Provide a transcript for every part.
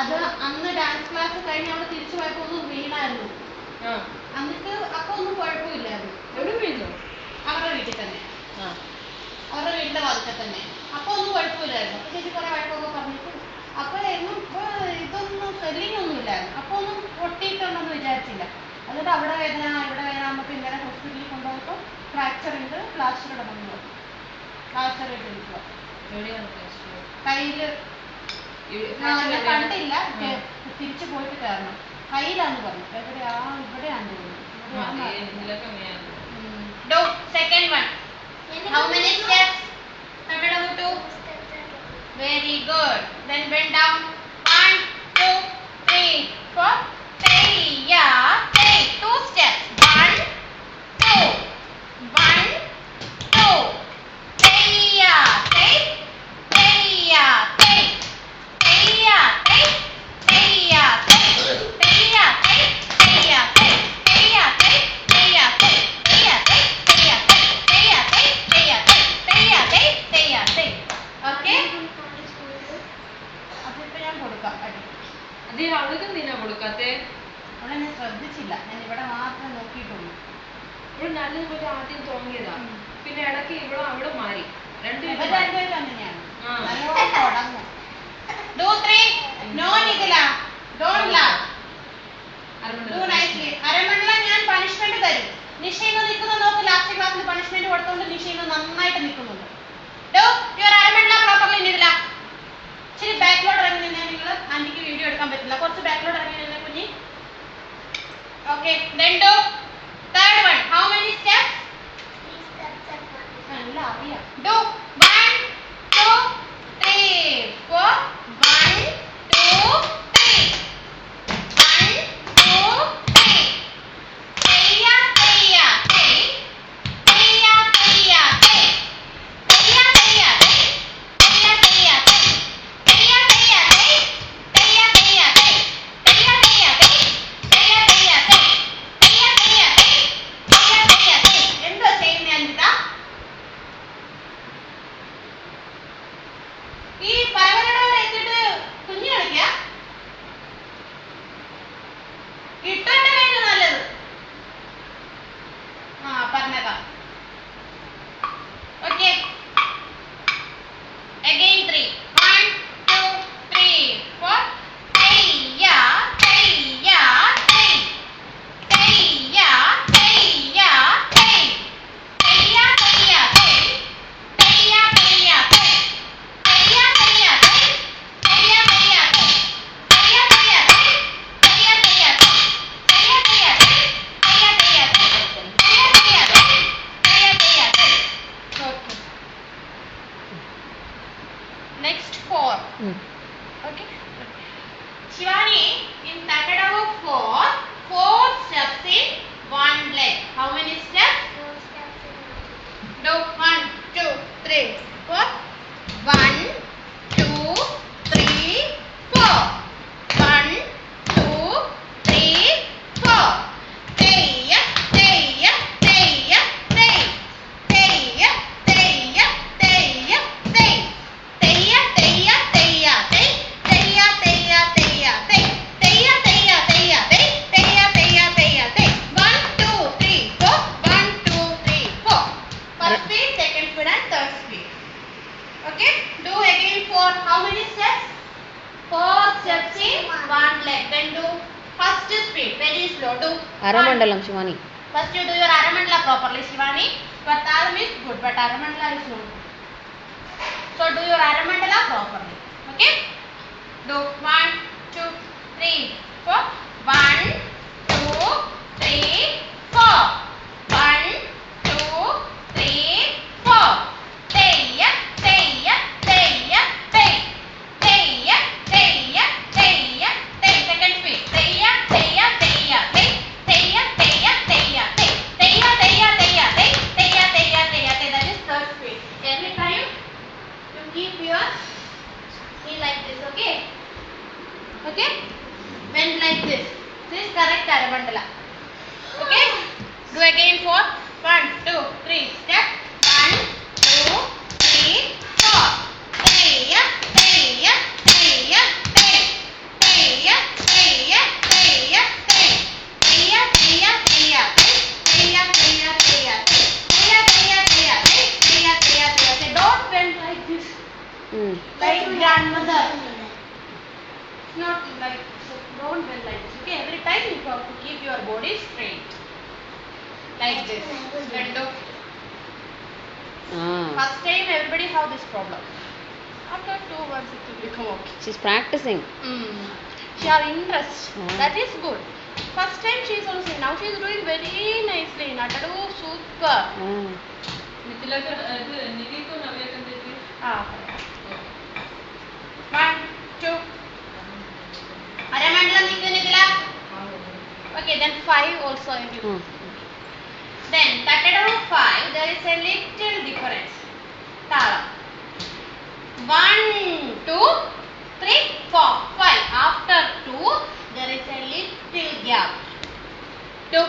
അത് അന്ന് dance class കഴിഞ്ഞ് അവിടെ തിരിച്ചു പോയപ്പോ ഒന്ന് വീണായിരുന്നു. എന്നിട്ട് അപ്പൊ ഒന്നും കുഴപ്പമില്ലായിരുന്നു. എവിടെ വീണു? അവരുടെ വീട്ടിൽ തന്നെ, അവരുടെ വീടിന്റെ വാതിക്കൽ തന്നെ. അപ്പൊ ഒന്നും കുഴപ്പമില്ലായിരുന്നു. അപ്പൊ ചേച്ചി കുറെ വഴക്കൊക്കെ പറഞ്ഞിട്ട് അപ്പൊ ഇതൊന്നും സ്വെല്ലിംഗ് ഒന്നും ഇല്ലായിരുന്നു. അപ്പൊ ഒന്നും പൊട്ടിയിട്ടുണ്ടെന്ന് വിചാരിച്ചില്ല. എന്നിട്ട് അവിടെ വേദന ഇവിടെ വേദന നമുക്ക് ഇന്നലെ ഹോസ്പിറ്റലിൽ കൊണ്ടുപോയപ്പോൾ ഫ്രാക്ചർ ഉണ്ട്, പ്ലാസ്റ്റർ ഇടണമെന്ന് പറഞ്ഞു. പ്ലാസ്റ്റർ ഇട്ടിരിക്കുക കയ്യില്. കണ്ടില്ല, തിരിച്ചു പോയിട്ട് കയറണം. കയ്യിലാന്ന് പറഞ്ഞു. ഇവിടെയാന്ന് തോന്നുന്നു. Do second one. How many steps? Two. Very good. Then bend down. 1, 2, 3, 4. Teiya, tei. 2 steps. 1, 2. 1, 2. Teiya, tei. Teiya, tei. Teiya, tei. Teiya, tei. Teiya, tei. Teiya, tei. Teiya, tei. Teiya, tei. Teiya, tei. Teiya, tei. Teiya, tei. Teiya, tei. Teiya, tei. Teiya, tei. Okay? അതിപ്പോ ഞാൻ കൊടുക്കാം. അത് അവൾക്ക് എന്തിനാ കൊടുക്കാത്തെ? അവിടെ ഞാൻ ശ്രദ്ധിച്ചില്ല. ഞാൻ ഇവിടെ മാത്രം നോക്കിയിട്ടുള്ളൂ. ഇവിടെ നല്ലതുപോലെ ആദ്യം തോന്നിയതാ, പിന്നെ ഇടയ്ക്ക് ഇവിടെ അവിടെ മാറി. രണ്ടുപേരും അങ്ങനെയാണ്. നല്ലോണം തുടങ്ങും. Do 3. No Nidila. Don't laugh. Do nicely. അരമണ്ഡല ഞാൻ പണിഷ്മെന്റ് തരും. നിഷേന്ന് നിൽക്കുന്ന നോക്ക്. ലാസ്റ്റ് ക്ലാസ്സിൽ പണിഷ്മെന്റ് കൊടുത്തോണ്ട് നിഷേന്ന് നന്നായിട്ട് നിൽക്കുന്നുണ്ട്. Do your അരമണ്ഡല properly Nidila. ശരി, ബാക്കിലോട്ട് ഇറങ്ങി നിന്നാൽ നിങ്ങൾ ആന്റിക്ക് വീഡിയോ എടുക്കാൻ പറ്റില്ല. കുറച്ച് ബാക്കിലോട്ട് ഇറങ്ങി നിന്നേ കുഞ്ഞി. Okay, then do third one. How many steps? 3 steps. എല്ലാം അറിയാം. Do 1, 2, 3, 4. 1, 2, 3. 1, 2, 3. Teiya, teiya, tei. Teiya, teiya, tei. Teiya, teiya, tei. Teiya, teiya, tei. Teiya, teiya, tei. Teiya, teiya, tei. Teiya, teiya, tei. Teiya, teiya, tei. Teiya, teiya, tei. Teiya, teiya, tei. എന്താ ചെയ്യുന്നേ അഞ്ജിത? ഈ പരവരടവരെ എത്തിയിട്ട് കുഞ്ഞു കളിക്കുക. ഇട്ടോണ്ട് കഴിഞ്ഞു നല്ലത്. പറഞ്ഞേക്കാം. Okay, again 3. 1, 2, 3, 4. Teiya, teiya, tei. Teiya, teiya, tei. Teiya, teiya, tei. Teiya, teiya, tei. Teiya, teiya, tei. Teiya, teiya, tei. Teiya, teiya, tei. Teiya, teiya, tei. Teiya, teiya, tei. Teiya, teiya, tei. Teiya, teiya, tei. Teiya, teiya, tei. Okay. Next 4. Okay. Shivani, in Takadavu 4 steps in 1 leg. How many steps? 4 steps in 1 leg. Do 1, 2, 3, 4. 1, 2, 3, 4. 1, 2, 3, 4. Teiya, teiya, teiya, tei. Teiya, teiya, teiya, tei. Teiya, teiya, teiya, tei. Teiya, teiya, teiya, tei. Teiya, teiya, teiya, tei. Teiya, teiya, teiya, tei. 1, 2, 3, 4. 1, 2, 3, 4. First speed, second speed and third speed. Okay? Do again 4. How many steps? 4 steps in 1 leg. Then do first speed, very slow. Do Aramandalam, Shivani. First you do your Aramandala properly, Shivani. But Talam is good, but Aramandala is not good. So do your Aramandala properly. Okay? Do 1, 2, 3, 4. 1, 2, 3, 4. 1, 2, 3, 4. Teiya, teiya, teiya, tei. Teiya, teiya, teiya, tei. Second speed. Teiya, teiya, teiya, tei. Teiya, teiya, teiya, tei. Teiya, teiya, teiya, tei. Teiya, teiya, teiya, tei. That is third speed. Every time you keep your knee like this. Okay? Okay? Bend like this. This is correct Aramandala. Okay? Do again 4. 1, 2, 3. Step. 1, 2, 3, 4. Teiya, teiya, teiya, tei. like grandmother. Not like so. Don't bend like this. Okay, every time you have to keep your body straight. Like this. Bend up. First time everybody have this problem. After 2 months it will become okay. She's practicing. She have interest. That is good. First time she is also saying. Now she is doing very nicely. Natadu super. മിഥിലക്ക് ഇത് നിധിക്കും നവ്യക്കും ചേച്ചി Ah. 1, 2. അരമണ്ഡലം നിൽക്കുന്നില്ല. Okay, then 5 also I will. Then Tattadu 5, there is a little difference. Talam. 1, 2, 3, 4, 5. After 2, there is a little gap. 2.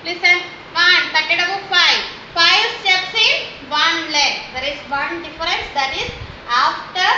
Listen. 1, Tattadu 5. 5 steps in 1 leg. There is one difference, that is after